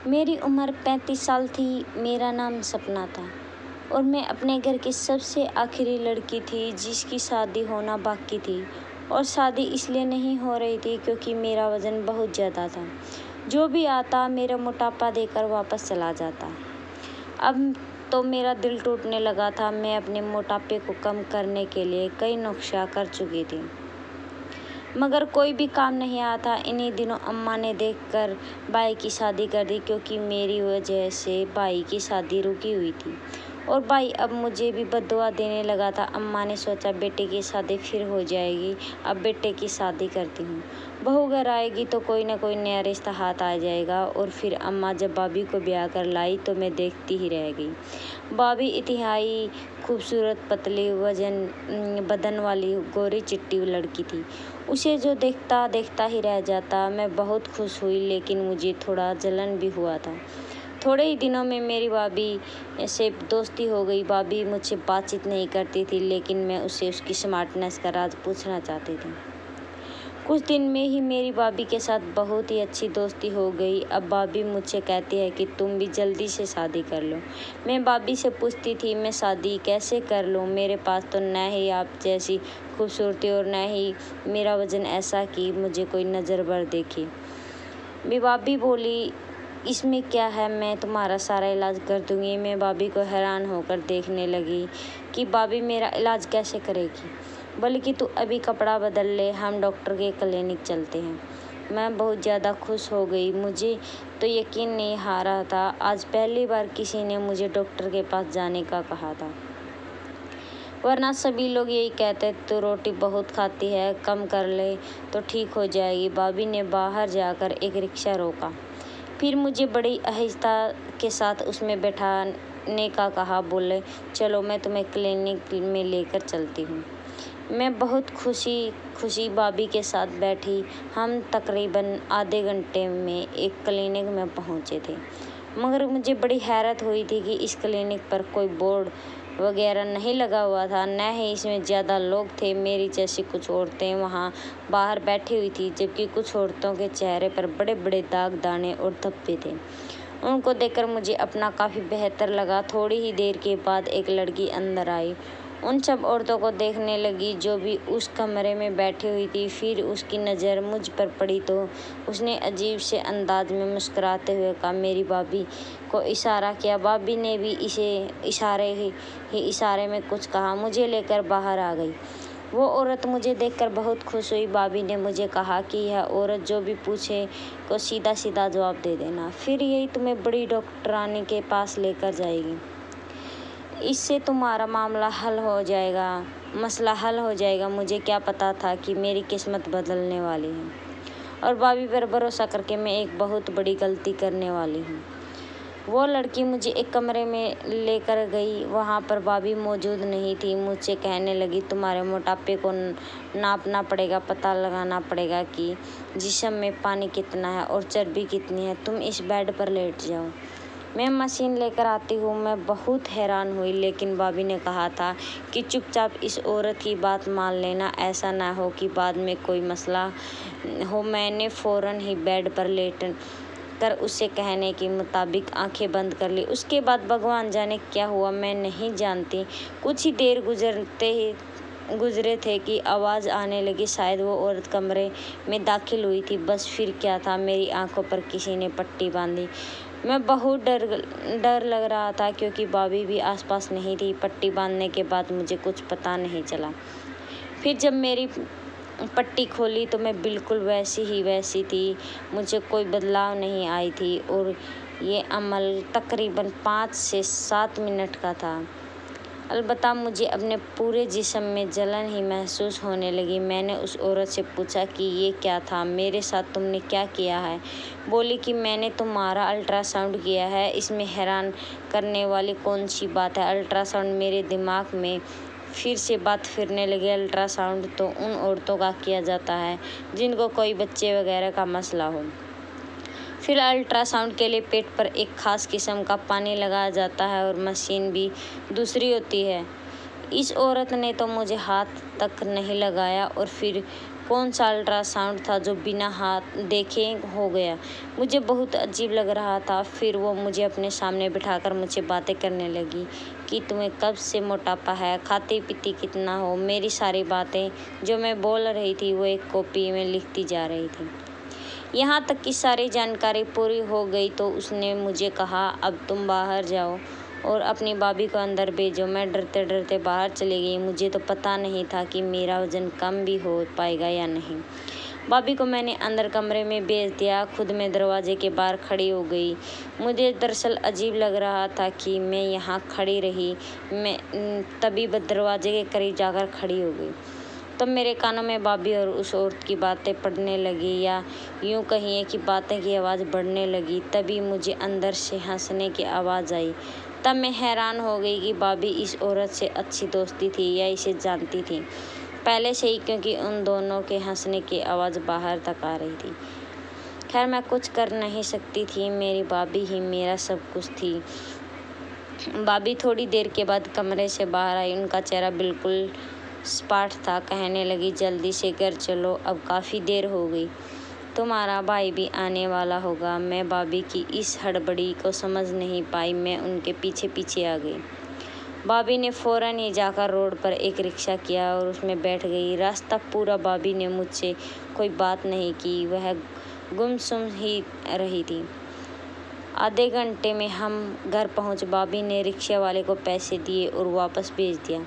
मेरी उम्र 35 साल थी, मेरा नाम सपना था और मैं अपने घर की सबसे आखिरी लड़की थी जिसकी शादी होना बाकी थी। और शादी इसलिए नहीं हो रही थी क्योंकि मेरा वज़न बहुत ज़्यादा था। जो भी आता मेरा मोटापा देकर वापस चला जाता। अब तो मेरा दिल टूटने लगा था। मैं अपने मोटापे को कम करने के लिए कई नुस्खे कर चुकी थी, मगर कोई भी काम नहीं आया था। इन्हीं दिनों अम्मा ने देखकर भाई की शादी कर दी क्योंकि मेरी वजह से भाई की शादी रुकी हुई थी और भाई अब मुझे भी बद्दुआ देने लगा था। अम्मा ने सोचा बेटे की शादी फिर हो जाएगी, अब बेटे की शादी करती हूँ। बहू घर आएगी तो कोई ना कोई नया रिश्ता हाथ आ जाएगा। और फिर अम्मा जब भाभी को ब्याह कर लाई तो मैं देखती ही रह गई। भाभी इंतहाई खूबसूरत, पतली, वजन बदन वाली गोरी चिट्टी लड़की थी। उसे जो देखता देखता ही रह जाता। मैं बहुत खुश हुई, लेकिन मुझे थोड़ा जलन भी हुआ था। थोड़े ही दिनों में मेरी भाभी से दोस्ती हो गई। भाभी मुझसे बातचीत नहीं करती थी, लेकिन मैं उससे उसकी स्मार्टनेस का राज पूछना चाहती थी। कुछ दिन में ही मेरी भाभी के साथ बहुत ही अच्छी दोस्ती हो गई। अब भाभी मुझसे कहती है कि तुम भी जल्दी से शादी कर लो। मैं भाभी से पूछती थी मैं शादी कैसे कर लूँ, मेरे पास तो न ही आप जैसी खूबसूरती और न ही मेरा वज़न ऐसा कि मुझे कोई नज़र भर देखे। भाभी बोली इसमें क्या है, मैं तुम्हारा सारा इलाज कर दूंगी। मैं भाभी को हैरान होकर देखने लगी कि भाभी मेरा इलाज कैसे करेगी। बोली कि तू अभी कपड़ा बदल ले, हम डॉक्टर के क्लिनिक चलते हैं। मैं बहुत ज़्यादा खुश हो गई। मुझे तो यकीन नहीं आ रहा था। आज पहली बार किसी ने मुझे डॉक्टर के पास जाने का कहा था, वरना सभी लोग यही कहते तू रोटी बहुत खाती है, कम कर ले तो ठीक हो जाएगी। भाभी ने बाहर जाकर एक रिक्शा रोका, फिर मुझे बड़ी आहिस्ता के साथ उसमें बैठाने का कहा। बोले चलो मैं तुम्हें क्लिनिक में लेकर चलती हूँ। मैं बहुत खुशी भाभी के साथ बैठी। हम तकरीबन आधे घंटे में एक क्लिनिक में पहुँचे थे, मगर मुझे बड़ी हैरत हुई थी कि इस क्लिनिक पर कोई बोर्ड वगैरह नहीं लगा हुआ था, न ही इसमें ज़्यादा लोग थे। मेरी जैसी कुछ औरतें वहाँ बाहर बैठी हुई थी, जबकि कुछ औरतों के चेहरे पर बड़े बड़े दाग, दाने और धब्बे थे। उनको देखकर मुझे अपना काफ़ी बेहतर लगा। थोड़ी ही देर के बाद एक लड़की अंदर आई, उन सब औरतों को देखने लगी जो भी उस कमरे में बैठी हुई थी। फिर उसकी नज़र मुझ पर पड़ी तो उसने अजीब से अंदाज में मुस्कुराते हुए कहा, मेरी भाभी को इशारा किया। भाभी ने भी इशारे में कुछ कहा, मुझे लेकर बाहर आ गई। वो औरत मुझे देखकर बहुत खुश हुई। भाभी ने मुझे कहा कि यह औरत जो भी पूछे को सीधा सीधा जवाब दे देना, फिर यही तुम्हें बड़ी डॉक्टरानी के पास लेकर जाएगी। इससे तुम्हारा मसला हल हो जाएगा। मुझे क्या पता था कि मेरी किस्मत बदलने वाली है और भाभी पर भरोसा करके मैं एक बहुत बड़ी गलती करने वाली हूँ। वो लड़की मुझे एक कमरे में लेकर गई। वहाँ पर भाभी मौजूद नहीं थी। मुझसे कहने लगी तुम्हारे मोटापे को नापना पड़ेगा, पता लगाना पड़ेगा कि जिस्म में पानी कितना है और चर्बी कितनी है। तुम इस बेड पर लेट जाओ, मैं मशीन लेकर आती हूँ। मैं बहुत हैरान हुई, लेकिन भाभी ने कहा था कि चुपचाप इस औरत की बात मान लेना, ऐसा ना हो कि बाद में कोई मसला हो। मैंने फ़ौरन ही बेड पर लेट कर उससे कहने के मुताबिक आंखें बंद कर ली। उसके बाद भगवान जाने क्या हुआ, मैं नहीं जानती। कुछ ही देर गुजरे थे कि आवाज़ आने लगी। शायद वो औरत कमरे में दाखिल हुई थी। बस फिर क्या था, मेरी आंखों पर किसी ने पट्टी बांधी। मैं बहुत डर लग रहा था क्योंकि भाभी भी आसपास नहीं थी। पट्टी बांधने के बाद मुझे कुछ पता नहीं चला। फिर जब मेरी पट्टी खोली तो मैं बिल्कुल वैसी थी। मुझे कोई बदलाव नहीं आई थी और ये अमल तकरीबन 5 से 7 मिनट का था। अलबत्ता मुझे अपने पूरे जिस्म में जलन ही महसूस होने लगी। मैंने उस औरत से पूछा कि ये क्या था, मेरे साथ तुमने क्या किया है। बोली कि मैंने तुम्हारा अल्ट्रासाउंड किया है। इसमें हैरान करने वाली कौन सी बात है। अल्ट्रासाउंड, मेरे दिमाग में फिर से बात फिरने लगी। अल्ट्रासाउंड तो उन औरतों का किया जाता है जिनको कोई बच्चे वगैरह का मसला हो। फिर अल्ट्रासाउंड के लिए पेट पर एक ख़ास किस्म का पानी लगाया जाता है और मशीन भी दूसरी होती है। इस औरत ने तो मुझे हाथ तक नहीं लगाया और फिर कौन सा अल्ट्रासाउंड था जो बिना हाथ देखे हो गया। मुझे बहुत अजीब लग रहा था। फिर वो मुझे अपने सामने बिठाकर मुझसे बातें करने लगी कि तुम्हें कब से मोटापा है, खाती पीती कितना हो। मेरी सारी बातें जो मैं बोल रही थी वो एक कॉपी में लिखती जा रही थी। यहाँ तक कि सारी जानकारी पूरी हो गई तो उसने मुझे कहा, अब तुम बाहर जाओ और अपनी भाभी को अंदर भेजो। मैं डरते डरते बाहर चली गई। मुझे तो पता नहीं था कि मेरा वज़न कम भी हो पाएगा या नहीं। भाभी को मैंने अंदर कमरे में भेज दिया। खुद मैं दरवाजे के बाहर खड़ी हो गई। मुझे दरअसल अजीब लग रहा था कि मैं यहाँ खड़ी रही। मैं तभी दरवाजे के करीब जाकर खड़ी हो गई। तब मेरे कानों में भाभी और उस औरत की बातें पड़ने लगी, या यूँ कहिए कि बातें की आवाज़ बढ़ने लगी। तभी मुझे अंदर से हंसने की आवाज़ आई। तब मैं हैरान हो गई कि भाभी इस औरत से अच्छी दोस्ती थी या इसे जानती थी पहले से ही, क्योंकि उन दोनों के हंसने की आवाज़ बाहर तक आ रही थी। खैर मैं कुछ कर नहीं सकती थी, मेरी भाभी ही मेरा सब कुछ थी। भाभी थोड़ी देर के बाद कमरे से बाहर आई। उनका चेहरा बिल्कुल स्पष्ट था। कहने लगी, जल्दी से घर चलो, अब काफ़ी देर हो गई। तुम्हारा भाई भी आने वाला होगा। मैं भाभी की इस हड़बड़ी को समझ नहीं पाई। मैं उनके पीछे पीछे आ गई। भाभी ने फ़ौरन ही जाकर रोड पर एक रिक्शा किया और उसमें बैठ गई। रास्ता पूरा भाभी ने मुझसे कोई बात नहीं की। वह गुमसुम ही रही थी। आधे घंटे में हम घर पहुंच। भाभी ने रिक्शे वाले को पैसे दिए और वापस भेज दिया।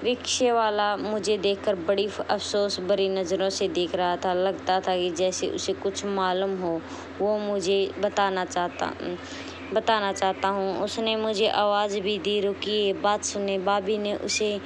रिक्शे वाला मुझे देखकर बड़ी अफसोस भरी नज़रों से देख रहा था। लगता था कि जैसे उसे कुछ मालूम हो। वो मुझे बताना चाहता हूँ। उसने मुझे आवाज़ भी दी, रुकिए, बात सुने। भाभी ने उसे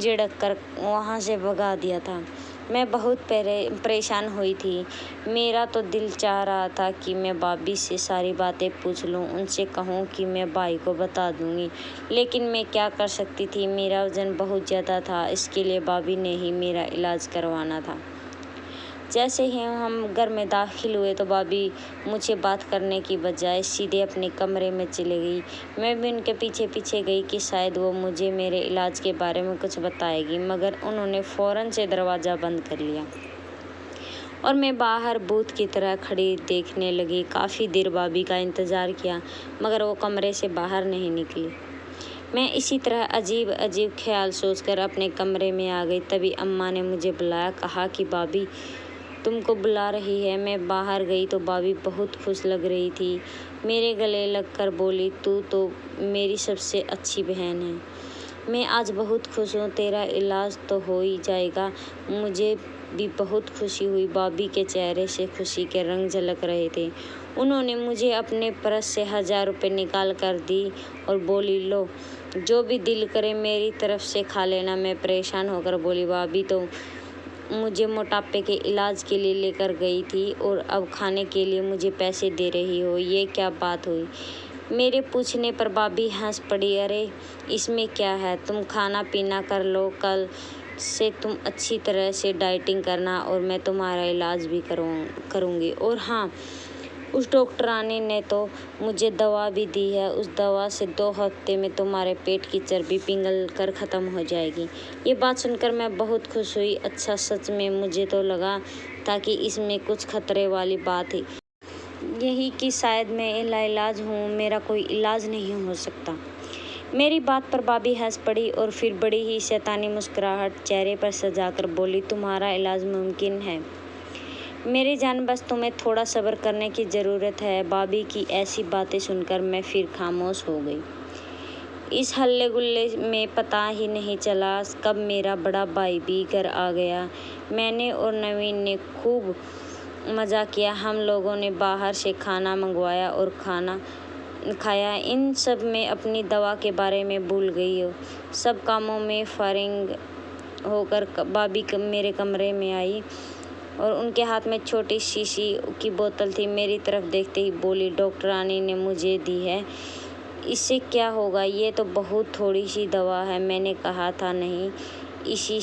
झिड़क कर वहाँ से भगा दिया था। मैं बहुत परेशान हुई थी। मेरा तो दिल चाह रहा था कि मैं भाभी से सारी बातें पूछ लूँ, उनसे कहूँ कि मैं भाई को बता दूँगी, लेकिन मैं क्या कर सकती थी। मेरा वज़न बहुत ज़्यादा था, इसके लिए भाभी ने ही मेरा इलाज करवाना था। जैसे ही हम घर में दाखिल हुए तो भाभी मुझे बात करने की बजाय सीधे अपने कमरे में चली गई। मैं भी उनके पीछे पीछे गई कि शायद वो मुझे मेरे इलाज के बारे में कुछ बताएगी, मगर उन्होंने फ़ौरन से दरवाज़ा बंद कर लिया और मैं बाहर भूत की तरह खड़ी देखने लगी। काफ़ी देर भाभी का इंतज़ार किया, मगर वो कमरे से बाहर नहीं निकली। मैं इसी तरह अजीब अजीब ख्याल सोचकर अपने कमरे में आ गई। तभी अम्मा ने मुझे बुलाया, कहा कि भाभी तुमको बुला रही है। मैं बाहर गई तो भाभी बहुत खुश लग रही थी। मेरे गले लगकर बोली, तू तो मेरी सबसे अच्छी बहन है। मैं आज बहुत खुश हूँ। तेरा इलाज तो हो ही जाएगा। मुझे भी बहुत खुशी हुई। भाभी के चेहरे से खुशी के रंग झलक रहे थे। उन्होंने मुझे अपने पर्स से 1000 रुपये निकाल कर दी और बोली, लो, जो भी दिल करे मेरी तरफ से खा लेना। मैं परेशान होकर बोली, भाभी तो मुझे मोटापे के इलाज के लिए लेकर गई थी और अब खाने के लिए मुझे पैसे दे रही हो, ये क्या बात हुई। मेरे पूछने पर भाभी हंस पड़ी, अरे इसमें क्या है, तुम खाना पीना कर लो, कल से तुम अच्छी तरह से डाइटिंग करना और मैं तुम्हारा इलाज भी करूँगी। और हाँ, उस डॉक्टरानी ने तो मुझे दवा भी दी है। उस दवा से 2 हफ्ते में तुम्हारे पेट की चर्बी पिघल कर ख़त्म हो जाएगी। ये बात सुनकर मैं बहुत खुश हुई। अच्छा, सच में मुझे तो लगा था कि इसमें कुछ खतरे वाली बात है, यही कि शायद मैं लाइलाज हूँ, मेरा कोई इलाज नहीं हो सकता। मेरी बात पर भाभी हंस पड़ी और फिर बड़ी ही शैतानी मुस्कुराहट चेहरे पर सजाकर बोली, तुम्हारा इलाज मुमकिन है मेरी जान, बस तुम्हें थोड़ा सब्र करने की ज़रूरत है। भाभी की ऐसी बातें सुनकर मैं फिर खामोश हो गई। इस हल्ले गुल्ले में पता ही नहीं चला कब मेरा बड़ा भाई भी घर आ गया। मैंने और नवीन ने खूब मज़ा किया। हम लोगों ने बाहर से खाना मंगवाया और खाना खाया। इन सब में अपनी दवा के बारे में भूल गई। सब कामों में फारिग होकर भाभी मेरे कमरे में आई और उनके हाथ में छोटी शीशी की बोतल थी। मेरी तरफ देखते ही बोली, डॉक्टरानी ने मुझे दी है, इससे क्या होगा, ये तो बहुत थोड़ी सी दवा है। मैंने कहा था नहीं, इसी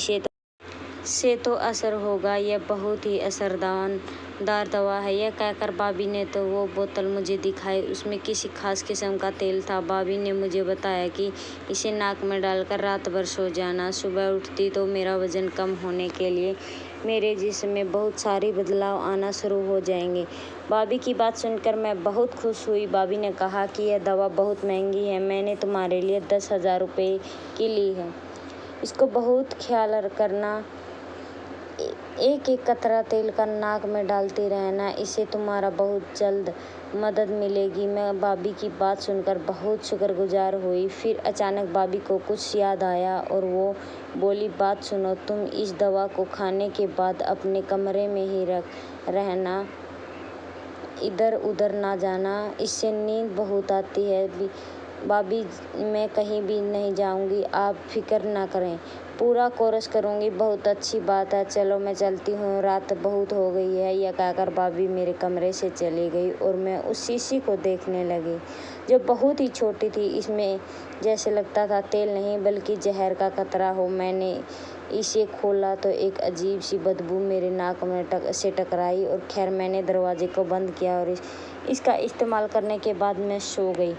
से तो असर होगा, यह बहुत ही असरदार दवा है। यह कहकर भाभी ने तो वो बोतल मुझे दिखाई। उसमें किसी खास किस्म का तेल था। भाभी ने मुझे बताया कि इसे नाक में डालकर रात भर सो जाना, सुबह उठती तो मेरा वज़न कम होने के लिए मेरे जिस्म में बहुत सारे बदलाव आना शुरू हो जाएंगे। भाभी की बात सुनकर मैं बहुत खुश हुई। भाभी ने कहा कि यह दवा बहुत महंगी है, मैंने तुम्हारे लिए 10,000 रुपये की ली है। इसको बहुत ख्याल करना, एक एक कतरा तेल का नाक में डालती रहना, इससे तुम्हारा बहुत जल्द मदद मिलेगी। मैं भाभी की बात सुनकर बहुत शुक्रगुजार हुई। फिर अचानक भाभी को कुछ याद आया और वो बोली, बात सुनो, तुम इस दवा को खाने के बाद अपने कमरे में ही रहना, इधर उधर ना जाना, इससे नींद बहुत आती है। भाभी, मैं कहीं भी नहीं जाऊंगी, आप फिक्र ना करें, पूरा कोर्स करूंगी। बहुत अच्छी बात है, चलो मैं चलती हूँ, रात बहुत हो गई है। यह कहकर भाभी मेरे कमरे से चली गई और मैं उस शीशी को देखने लगी जो बहुत ही छोटी थी। इसमें जैसे लगता था तेल नहीं बल्कि जहर का कतरा हो। मैंने इसे खोला तो एक अजीब सी बदबू मेरे नाक में से टकराई और खैर मैंने दरवाजे को बंद किया और इसका इस्तेमाल करने के बाद मैं सो गई।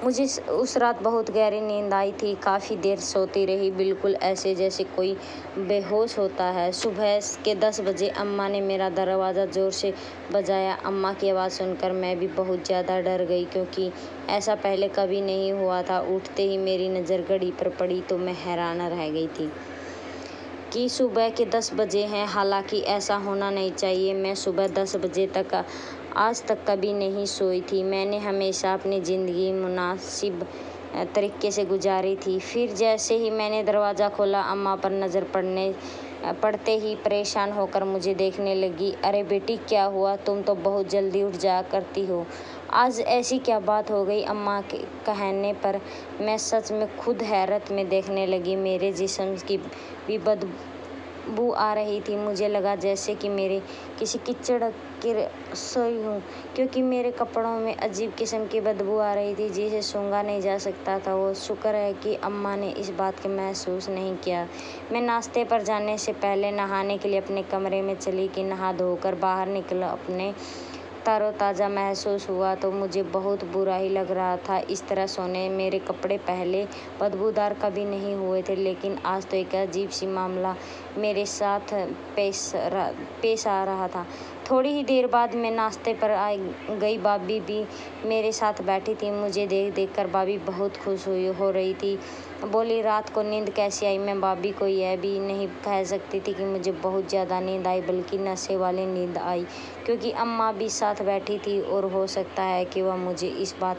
मुझे उस रात बहुत गहरी नींद आई थी। काफ़ी देर सोती रही, बिल्कुल ऐसे जैसे कोई बेहोश होता है। सुबह के 10 बजे अम्मा ने मेरा दरवाज़ा ज़ोर से बजाया। अम्मा की आवाज़ सुनकर मैं भी बहुत ज़्यादा डर गई, क्योंकि ऐसा पहले कभी नहीं हुआ था। उठते ही मेरी नज़र घड़ी पर पड़ी तो मैं हैरान रह गई थी कि सुबह के 10 बजे हैं, हालांकि ऐसा होना नहीं चाहिए। मैं सुबह 10 बजे तक आज तक कभी नहीं सोई थी। मैंने हमेशा अपनी ज़िंदगी मुनासिब तरीके से गुजारी थी। फिर जैसे ही मैंने दरवाज़ा खोला, अम्मा पर नज़र पड़ते ही परेशान होकर मुझे देखने लगी। अरे बेटी, क्या हुआ? तुम तो बहुत जल्दी उठ जाया करती हो, आज ऐसी क्या बात हो गई? अम्मा के कहने पर मैं सच में खुद हैरत में देखने लगी। मेरे जिस्म की भी बदबू आ रही थी। मुझे लगा जैसे कि मेरे किसी कीचड़ की सोई हूँ, क्योंकि मेरे कपड़ों में अजीब किस्म की बदबू आ रही थी जिसे सूंघा नहीं जा सकता था। वो शुक्र है कि अम्मा ने इस बात को महसूस नहीं किया। मैं नाश्ते पर जाने से पहले नहाने के लिए अपने कमरे में चली गई। नहा धोकर बाहर निकला, अपने तरोताज़ा महसूस हुआ तो मुझे बहुत बुरा ही लग रहा था। इस तरह सोने मेरे कपड़े पहले बदबूदार कभी नहीं हुए थे, लेकिन आज तो एक अजीब सी मामला मेरे साथ पेश आ रहा था। थोड़ी ही देर बाद मैं नाश्ते पर आ गई। भाभी भी मेरे साथ बैठी थी। मुझे देख कर भाभी बहुत खुश हो रही थी। बोली, रात को नींद कैसी आई? मैं भाभी को यह भी नहीं कह सकती थी कि मुझे बहुत ज़्यादा नींद आई, बल्कि नशे वाली नींद आई, क्योंकि अम्मा भी साथ बैठी थी और हो सकता है कि वह मुझे इस बात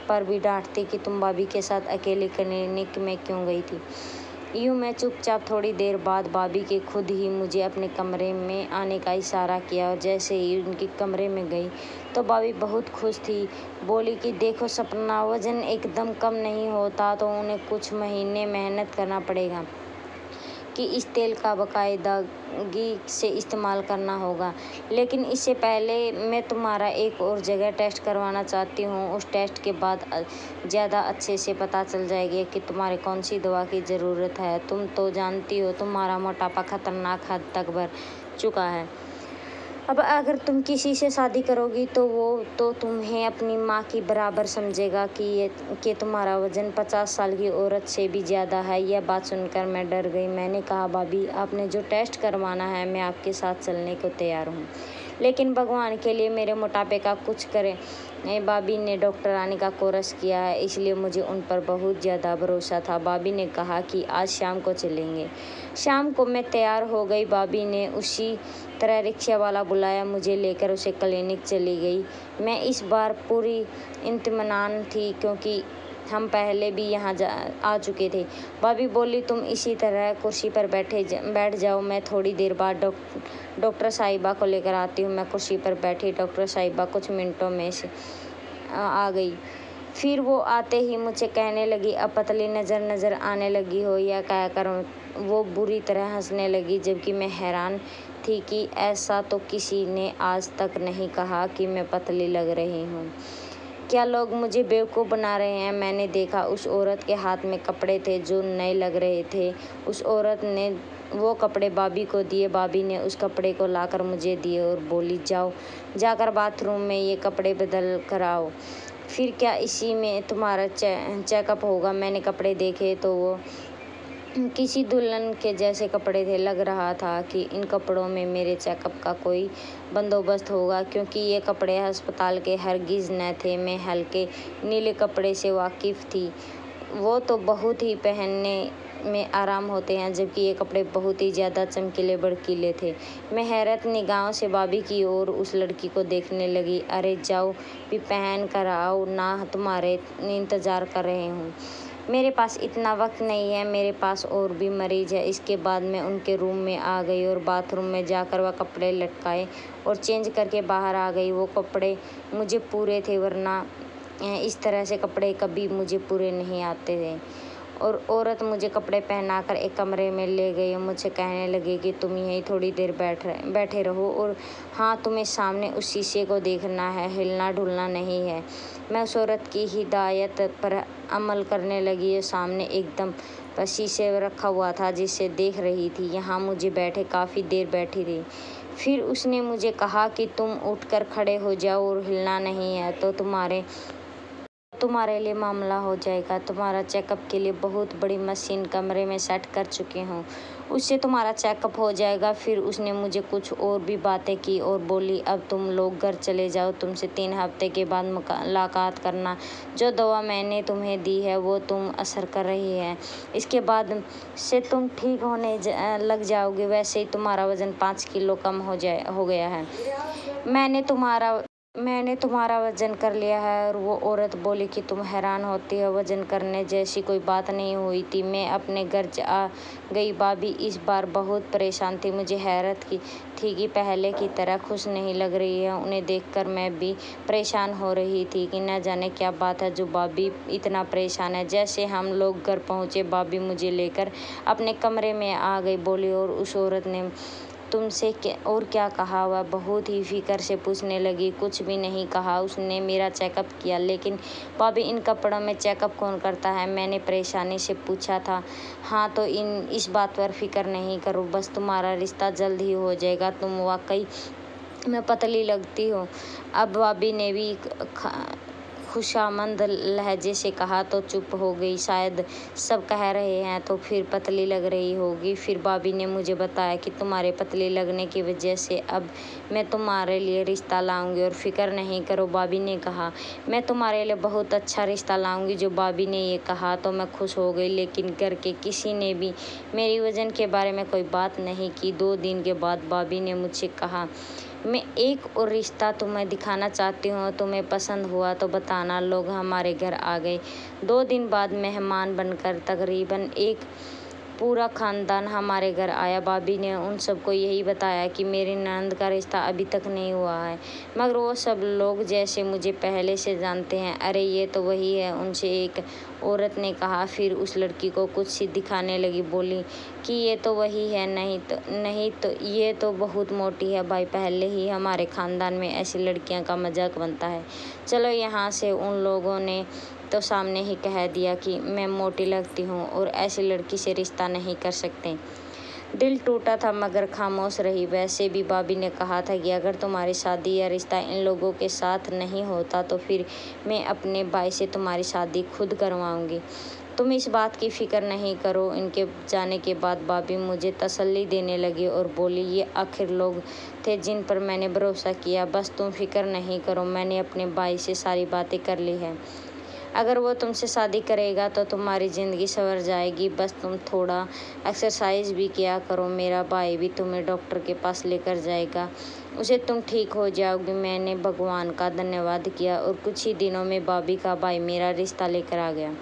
पर भी डांटती कि तुम भाभी के साथ अकेले क्लिनिक में क्यों गई थी। यूँ मैं चुपचाप थोड़ी देर बाद भाभी के खुद ही मुझे अपने कमरे में आने का इशारा किया और जैसे ही उनके कमरे में गई तो भाभी बहुत खुश थी। बोली कि देखो सपना, वज़न एकदम कम नहीं होता तो उन्हें कुछ महीने मेहनत करना पड़ेगा कि इस तेल का बाकायदगी से इस्तेमाल करना होगा। लेकिन इससे पहले मैं तुम्हारा एक और जगह टेस्ट करवाना चाहती हूँ। उस टेस्ट के बाद ज़्यादा अच्छे से पता चल जाएगी कि तुम्हारे कौन सी दवा की ज़रूरत है। तुम तो जानती हो तुम्हारा मोटापा खतरनाक हद तक बढ़ चुका है। अब अगर तुम किसी से शादी करोगी तो वो तो तुम्हें अपनी माँ की बराबर समझेगा कि तुम्हारा वज़न 50 साल की औरत से भी ज़्यादा है। यह बात सुनकर मैं डर गई। मैंने कहा, भाभी, आपने जो टेस्ट करवाना है मैं आपके साथ चलने को तैयार हूँ, लेकिन भगवान के लिए मेरे मोटापे का कुछ करें। भाभी ने डॉक्टरानी का कोर्स किया है, इसलिए मुझे उन पर बहुत ज़्यादा भरोसा था। भाभी ने कहा कि आज शाम को चलेंगे। शाम को मैं तैयार हो गई। भाभी ने उसी तरह रिक्शा वाला बुलाया, मुझे लेकर उसे क्लिनिक चली गई। मैं इस बार पूरी इत्मीनान थी, क्योंकि हम पहले भी यहाँ आ चुके थे। भाभी बोली, तुम इसी तरह कुर्सी पर बैठ जाओ, मैं थोड़ी देर बाद डॉक्टर साहिबा को लेकर आती हूँ। मैं कुर्सी पर बैठी। डॉक्टर साहिबा कुछ मिनटों में से आ गई। फिर वो आते ही मुझे कहने लगी, अब पतली नज़र आने लगी हो। यह कहकर वो बुरी तरह हंसने लगी, जबकि मैं हैरान थी कि ऐसा तो किसी ने आज तक नहीं कहा कि मैं पतली लग रही हूँ। क्या लोग मुझे बेवकूफ़ बना रहे हैं? मैंने देखा उस औरत के हाथ में कपड़े थे जो नए लग रहे थे। उस औरत ने वो कपड़े भाभी को दिए। भाभी ने उस कपड़े को लाकर मुझे दिए और बोली, जाकर बाथरूम में ये कपड़े बदल कर आओ, फिर क्या इसी में तुम्हारा चेकअप होगा। मैंने कपड़े देखे तो वो किसी दुल्हन के जैसे कपड़े थे। लग रहा था कि इन कपड़ों में मेरे चेकअप का कोई बंदोबस्त होगा, क्योंकि ये कपड़े अस्पताल के हरगिज़ न थे। मैं हल्के नीले कपड़े से वाकिफ़ थी। वो तो बहुत ही पहनने में आराम होते हैं, जबकि ये कपड़े बहुत ही ज़्यादा चमकीले भड़कीले थे। मैं हैरत निगाहों से भाभी की ओर उस लड़की को देखने लगी। अरे जाओ भी पहन कर आओ ना, तुम्हारे इंतज़ार कर रहे हूँ। मेरे पास इतना वक्त नहीं है, मेरे पास और भी मरीज़ है। इसके बाद मैं उनके रूम में आ गई और बाथरूम में जाकर वह कपड़े लटकाए और चेंज करके बाहर आ गई। वो कपड़े मुझे पूरे थे, वरना इस तरह से कपड़े कभी मुझे पूरे नहीं आते थे। और औरत मुझे कपड़े पहनाकर एक कमरे में ले गई और मुझसे कहने लगी कि तुम यहीं थोड़ी देर बैठे रहो, और हाँ, तुम्हें सामने उस शीशे को देखना है, हिलना डुलना नहीं है। मैं उस औरत की हिदायत पर अमल करने लगी और सामने एकदम पर शीशे रखा हुआ था जिसे देख रही थी। यहाँ मुझे बैठे काफ़ी देर बैठी रही। फिर उसने मुझे कहा कि तुम उठकर खड़े हो जाओ, और हिलना नहीं है तो तुम्हारे लिए मामला हो जाएगा। तुम्हारा चेकअप के लिए बहुत बड़ी मशीन कमरे में सेट कर चुकी हूँ, उससे तुम्हारा चेकअप हो जाएगा। फिर उसने मुझे कुछ और भी बातें की और बोली, अब तुम लोग घर चले जाओ, तुमसे 3 हफ्ते के बाद मुलाकात करना। जो दवा मैंने तुम्हें दी है वो तुम असर कर रही है, इसके बाद से तुम ठीक होने लग जाओगे। वैसे ही तुम्हारा वज़न 5 किलो कम हो गया है। मैंने तुम्हारा वज़न कर लिया है। और वो औरत बोली कि तुम हैरान होती हो, वज़न करने जैसी कोई बात नहीं हुई थी। मैं अपने घर आ गई। भाभी इस बार बहुत परेशान थी। मुझे हैरत थी कि पहले की तरह खुश नहीं लग रही है। उन्हें देखकर मैं भी परेशान हो रही थी कि न जाने क्या बात है जो भाभी इतना परेशान है। जैसे हम लोग घर पहुँचे, भाभी मुझे लेकर अपने कमरे में आ गई, बोली, और उस औरत ने तुमसे और क्या कहा? वह बहुत ही फिक्र से पूछने लगी। कुछ भी नहीं कहा, उसने मेरा चेकअप किया। लेकिन भाभी, इन कपड़ों में चेकअप कौन करता है? मैंने परेशानी से पूछा था। हाँ, तो इस बात पर फिक्र नहीं करो, बस तुम्हारा रिश्ता जल्द ही हो जाएगा। तुम वाकई में पतली लगती हो। अब भाभी ने भी खुशामंद लहजे से कहा तो चुप हो गई। शायद सब कह रहे हैं तो फिर पतली लग रही होगी। फिर भाभी ने मुझे बताया कि तुम्हारे पतली लगने की वजह से अब मैं तुम्हारे लिए रिश्ता लाऊंगी, और फिक्र नहीं करो। भाभी ने कहा, मैं तुम्हारे लिए बहुत अच्छा रिश्ता लाऊंगी। जो भाभी ने ये कहा तो मैं खुश हो गई, लेकिन घर के किसी ने भी मेरी वज़न के बारे में कोई बात नहीं की। 2 दिन के बाद भाभी ने मुझसे कहा, मैं एक और रिश्ता तुम्हें दिखाना चाहती हूँ, तुम्हें पसंद हुआ तो बताना। लोग हमारे घर आ गए। 2 दिन बाद मेहमान बनकर तकरीबन एक पूरा ख़ानदान हमारे घर आया। भाभी ने उन सबको यही बताया कि मेरी ननद का रिश्ता अभी तक नहीं हुआ है, मगर वो सब लोग जैसे मुझे पहले से जानते हैं। अरे ये तो वही है, उनसे एक औरत ने कहा। फिर उस लड़की को कुछ सी दिखाने लगी, बोली कि ये तो वही है। नहीं तो ये तो बहुत मोटी है। भाई, पहले ही हमारे ख़ानदान में ऐसी लड़कियां का मजाक बनता है। चलो यहाँ से। उन लोगों ने तो सामने ही कह दिया कि मैं मोटी लगती हूँ और ऐसी लड़की से रिश्ता नहीं कर सकते। दिल टूटा था मगर खामोश रही। वैसे भी भाभी ने कहा था कि अगर तुम्हारी शादी या रिश्ता इन लोगों के साथ नहीं होता तो फिर मैं अपने भाई से तुम्हारी शादी खुद करवाऊंगी। तुम इस बात की फ़िक्र नहीं करो। इनके जाने के बाद भाभी मुझे तसल्ली देने लगी और बोली, ये आखिर लोग थे जिन पर मैंने भरोसा किया। बस तुम फ़िक्र नहीं करो, मैंने अपने भाई से सारी बातें कर ली है। अगर वो तुमसे शादी करेगा तो तुम्हारी ज़िंदगी संवर जाएगी। बस तुम थोड़ा एक्सरसाइज भी किया करो। मेरा भाई भी तुम्हें डॉक्टर के पास लेकर जाएगा, उसे तुम ठीक हो जाओगी। मैंने भगवान का धन्यवाद किया और कुछ ही दिनों में भाभी का भाई मेरा रिश्ता लेकर आ गया।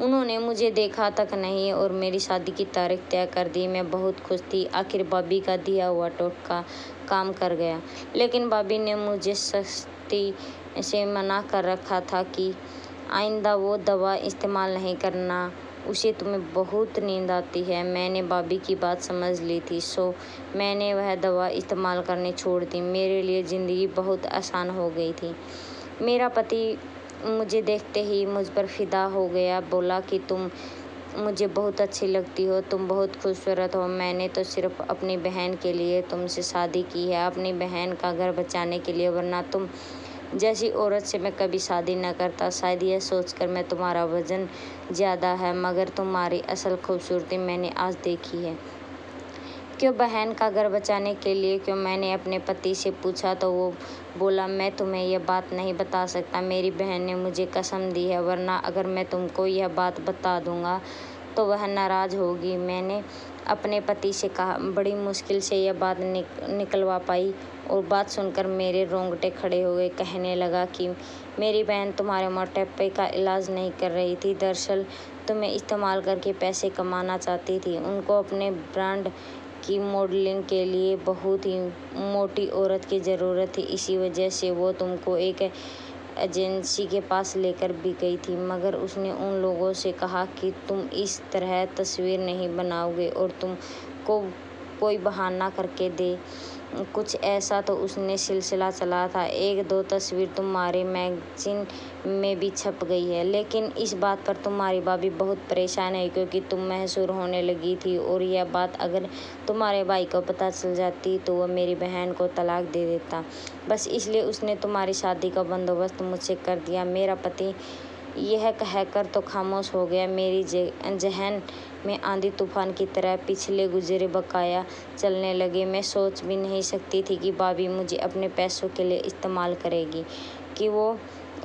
उन्होंने मुझे देखा तक नहीं और मेरी शादी की तारीख तय कर दी। मैं बहुत खुश थी। आखिर भाभी का दिया हुआ टोटका काम कर गया। लेकिन भाभी ने मुझे सख्ती से मना कर रखा था कि आइंदा वो दवा इस्तेमाल नहीं करना, उसे तुम्हें बहुत नींद आती है। मैंने भाभी की बात समझ ली थी, सो मैंने वह दवा इस्तेमाल करनी छोड़ दी। मेरे लिए ज़िंदगी बहुत आसान हो गई थी। मेरा पति मुझे देखते ही मुझ पर फिदा हो गया। बोला कि तुम मुझे बहुत अच्छी लगती हो, तुम बहुत खूबसूरत हो। मैंने तो सिर्फ अपनी बहन के लिए तुमसे शादी की है, अपनी बहन का घर बचाने के लिए, वरना तुम जैसी औरत से मैं कभी शादी न करता। शायद यह सोचकर मैं तुम्हारा वजन ज़्यादा है, मगर तुम्हारी असल खूबसूरती मैंने आज देखी है। क्यों बहन का घर बचाने के लिए क्यों? मैंने अपने पति से पूछा तो वो बोला, मैं तुम्हें यह बात नहीं बता सकता। मेरी बहन ने मुझे कसम दी है, वरना अगर मैं तुमको यह बात बता दूंगा तो वह नाराज़ होगी। मैंने अपने पति से कहा। बड़ी मुश्किल से यह बात निकलवा पाई और बात सुनकर मेरे रोंगटे खड़े हो गए। कहने लगा कि मेरी बहन तुम्हारे मोटापे का इलाज नहीं कर रही थी, दरअसल तुम्हें इस्तेमाल करके पैसे कमाना चाहती थी। उनको अपने ब्रांड की मॉडलिंग के लिए बहुत ही मोटी औरत की ज़रूरत थी, इसी वजह से वो तुमको एक एजेंसी के पास लेकर भी गई थी, मगर उसने उन लोगों से कहा कि तुम इस तरह तस्वीर नहीं बनाओगे और तुमको कोई बहाना करके दे कुछ ऐसा। तो उसने सिलसिला चला था। 1-2 तस्वीर तुम्हारे मैगजीन में भी छप गई है, लेकिन इस बात पर तुम्हारी भाभी बहुत परेशान है क्योंकि तुम मशहूर होने लगी थी और यह बात अगर तुम्हारे भाई को पता चल जाती तो वह मेरी बहन को तलाक दे देता। बस इसलिए उसने तुम्हारी शादी का बंदोबस्त मुझसे कर दिया। मेरा पति यह कहकर तो खामोश हो गया। मेरी जहन में आंधी तूफान की तरह पिछले गुजरे बकाया चलने लगे। मैं सोच भी नहीं सकती थी कि भाभी मुझे अपने पैसों के लिए इस्तेमाल करेगी, कि वो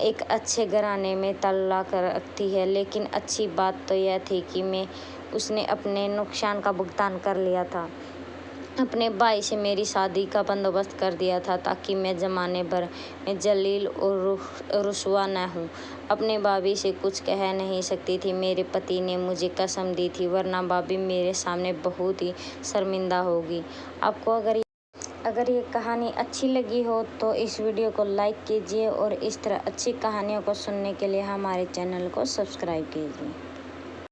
एक अच्छे घराने में तलाक रखती है। लेकिन अच्छी बात तो यह थी कि उसने अपने नुकसान का भुगतान कर लिया था। अपने भाई से मेरी शादी का बंदोबस्त कर दिया था ताकि मैं ज़माने भर में जलील और रुसवा न हूँ। अपने भाभी से कुछ कह नहीं सकती थी। मेरे पति ने मुझे कसम दी थी, वरना भाभी मेरे सामने बहुत ही शर्मिंदा होगी। आपको अगर ये कहानी अच्छी लगी हो तो इस वीडियो को लाइक कीजिए और इस तरह अच्छी कहानियों को सुनने के लिए हमारे चैनल को सब्सक्राइब कीजिए।